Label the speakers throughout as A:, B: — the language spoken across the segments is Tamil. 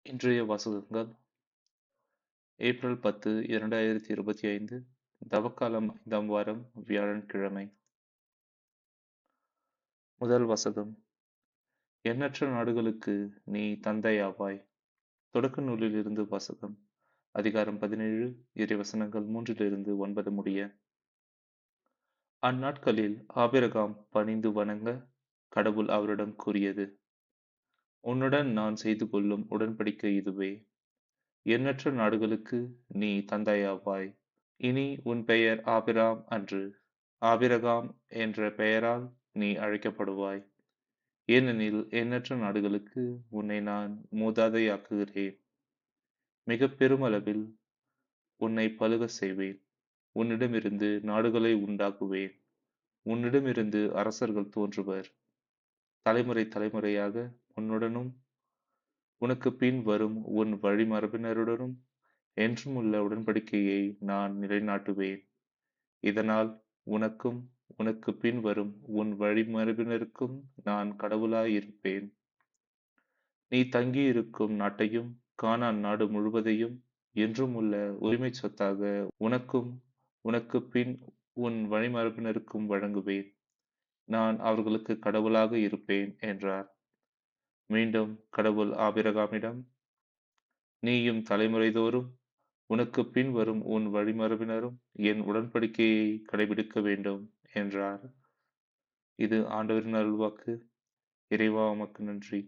A: இன்றைய வாசகங்கள் ஏப்ரல் 10, 2025 தவக்காலம் 5ஆம் வாரம் வியாழன்கிழமை. முதல் வாசகம். எண்ணற்ற நாடுகளுக்கு நீ தந்தையாவாய். தொடக்க நூலிலிருந்து வாசகம். அதிகாரம் 17, இறைவசனங்கள் 3-9 முடிய. அந்நாட்களில் ஆபிரகாம் பணிந்து வணங்க கடவுள் அவரிடம் கூறியது: உன்னுடன் நான் செய்து கொள்ளும் உடன்படிக்கை இதுவே. எண்ணற்ற நாடுகளுக்கு நீ தந்தையாவாய். இனி உன் பெயர் ஆபிராம் அன்று, ஆபிரகாம் என்ற பெயரால் நீ அழைக்கப்படுவாய். ஏனெனில் எண்ணற்ற நாடுகளுக்கு உன்னை நான் மூதாதையாக்குகிறேன். மிகப் பெருமளவில் உன்னை பலுகச் செய்வேன். உன்னிடமிருந்து நாடுகளை உண்டாக்குவேன். உன்னிடமிருந்து அரசர்கள் தோன்றுவர். தலைமுறை தலைமுறையாக உன்னுடனும் உனக்கு பின் வரும் உன் வழிமரபினருடனும் என்றுமுள்ள உடன்படிக்கையை நான் நிலைநாட்டுவேன். இதனால் உனக்கும் உனக்கு பின் வரும் உன் வழிமரபினருக்கும் நான் கடவுளாய் இருப்பேன். நீ தங்கியிருக்கும் நாட்டையும் கானான் நாடு முழுவதையும் என்றும் உள்ள உரிமை சொத்தாக உனக்கும் உனக்கு பின் உன் வழிமரபினருக்கும் வழங்குவேன். நான் அவர்களுக்கு கடவுளாக இருப்பேன் என்றார். மீண்டும் கடவுள் ஆபிரகாமிடம், நீயும் தலைமுறைதோறும் உனக்கு பின் வரும் உன் வழிமரபினரும் என் உடன்படிக்கையை கடைபிடிக்க வேண்டும் என்றார். இது ஆண்டவரின் அருள்வாக்கு. இறைவா உமக்கு நன்றி.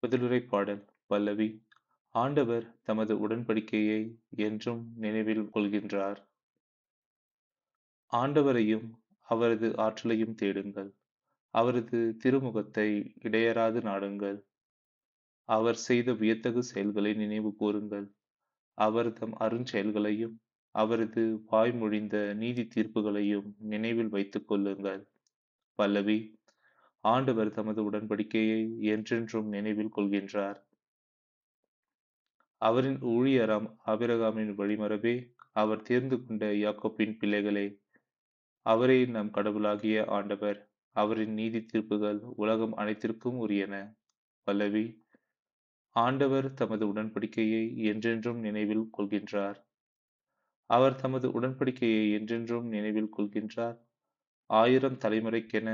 A: பதிலுரை பாடல். பல்லவி. ஆண்டவர் தமது உடன்படிக்கையை என்றும் நினைவில் கொள்கின்றார். ஆண்டவரையும் அவரது ஆற்றலையும் தேடுங்கள். அவரது திருமுகத்தை இடையறாது நாடுங்கள். அவர் செய்த வியத்தகு செயல்களை நினைவு கூறுங்கள். அவர் தம் அருஞ்செயல்களையும் அவரது வாய்மொழிந்த நீதி தீர்ப்புகளையும் நினைவில் வைத்துக் கொள்ளுங்கள். பல்லவி. ஆண்டவர் தமது உடன்படிக்கையை என்றென்றும் நினைவில் கொள்கின்றார். அவரின் ஊழியராம் ஆபிரகாமின் வழிமரபே, அவர் தேர்ந்து கொண்ட யாக்கோப்பின் பிள்ளைகளே, அவரே நம் கடவுளாகிய ஆண்டவர். அவரின் நீதி தீர்ப்புகள் உலகம் அனைத்திற்கும் உரியன. பல்லவி. ஆண்டவர் தமது உடன்படிக்கையை என்றென்றும் நினைவில் கொள்கின்றார். அவர் தமது உடன்படிக்கையை என்றென்றும் நினைவில் கொள்கின்றார். 1000 தலைமுறைக்கென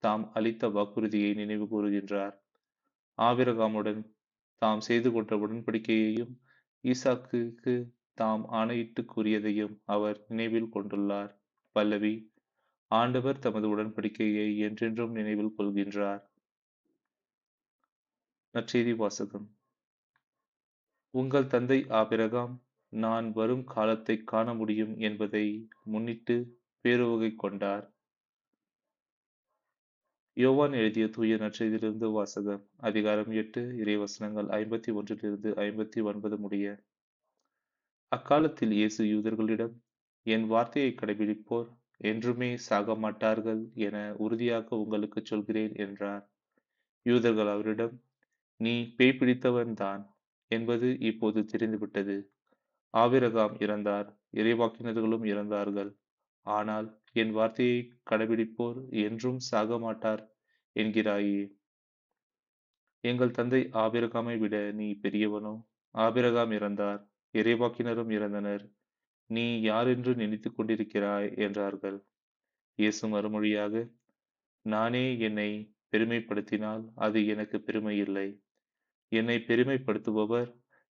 A: தாம் அளித்த வாக்குறுதியை நினைவு கூறுகின்றார். ஆபிரகாமுடன் தாம் செய்து கொண்ட உடன்படிக்கையையும் ஈசாக்குக்கு தாம் ஆணையிட்டு கூறியதையும் அவர் நினைவில் கொண்டுள்ளார். பல்லவி. ஆண்டவர் தமது உடன்படிக்கையை என்றென்றும் நினைவில் கொள்கின்றார். நற்செய்தி வாசகம். உங்கள் தந்தை ஆபிரகாம் நான் வரும் காலத்தை காண முடியும் என்பதை முன்னிட்டு பேருவகை கொண்டார். யோவான் எழுதிய தூய நற்செய்தியிலிருந்து வாசகம். அதிகாரம் 8, இறைவசனங்கள் 51-59 முடிய. அக்காலத்தில் இயேசு யூதர்களிடம், என் வார்த்தையை கடைபிடிப்போர் என்றுமே சாக மாட்டார்கள் என உறுதியாக உங்களுக்குச் சொல்கிறேன் என்றார். யூதர்கள் அவரிடம், நீ பேய் பிடித்தவன் தான் என்பது இப்போது தெரிந்துவிட்டது. ஆபிரகாம் இறந்தார், இறைவாக்கினர்களும் இறந்தார்கள். ஆனால் என் வார்த்தையை கடைபிடிப்போர் என்றும் சாக மாட்டார் என்கிறாயே. எங்கள் தந்தை ஆபிரகாமை விட நீ பெரியவனோ? ஆபிரகாம் இறந்தார், இறைவாக்கினரும் இறந்தனர். நீ யாரென்று நினைத்துக் கொண்டிருக்கிறாய் என்றார்கள். இயேசு மறுமொழியாக, நானே என்னை பெருமைப்படுத்தினால் அது எனக்கு பெருமை இல்லை. என்னை பெருமைப்படுத்துபவர்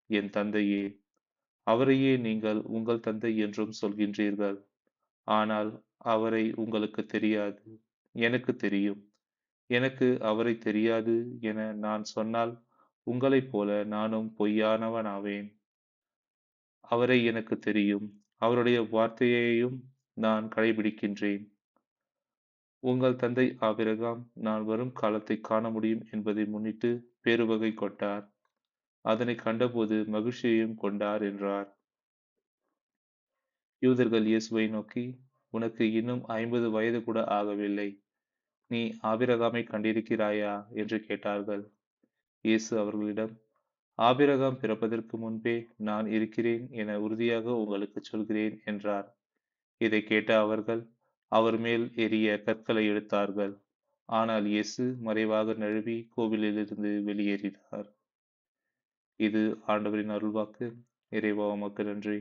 A: என் தந்தையே. அவரையே நீங்கள் உங்கள் தந்தை என்றும் சொல்கின்றீர்கள். ஆனால் அவரை உங்களுக்கு தெரியாது. எனக்கு தெரியும். எனக்கு அவரை தெரியாது என நான் சொன்னால் உங்களைப் போல நானும் பொய்யானவனாவேன். அவரை எனக்கு தெரியும். அவருடைய வார்த்தையையும் நான் கடைபிடிக்கின்றேன். உங்கள் தந்தை ஆபிரகாம் நான் வரும் காலத்தை காண முடியும் என்பதை முன்னிட்டு பேருவகை கொண்டார். அதனை கண்டபோது மகிழ்ச்சியையும் கொண்டார் என்றார். யூதர்கள் இயேசுவை நோக்கி, உனக்கு இன்னும் 50 வயது கூட ஆகவில்லை. நீ ஆபிரகாமை கண்டிருக்கிறாயா என்று கேட்டார்கள். இயேசு அவர்களிடம், ஆபிரகாம் பிறப்பதற்கு முன்பே நான் இருக்கிறேன் என உறுதியாக உங்களுக்குச் சொல்கிறேன் என்றார். இதை கேட்ட அவர்கள் அவர் மேல் எறிய கற்களை எடுத்தார்கள். ஆனால் இயேசு மறைவாக நழுவி கோவிலிலிருந்து வெளியேறினார். இது ஆண்டவரின் அருள்வாக்கு. இறைவா உமக்கு நன்றி.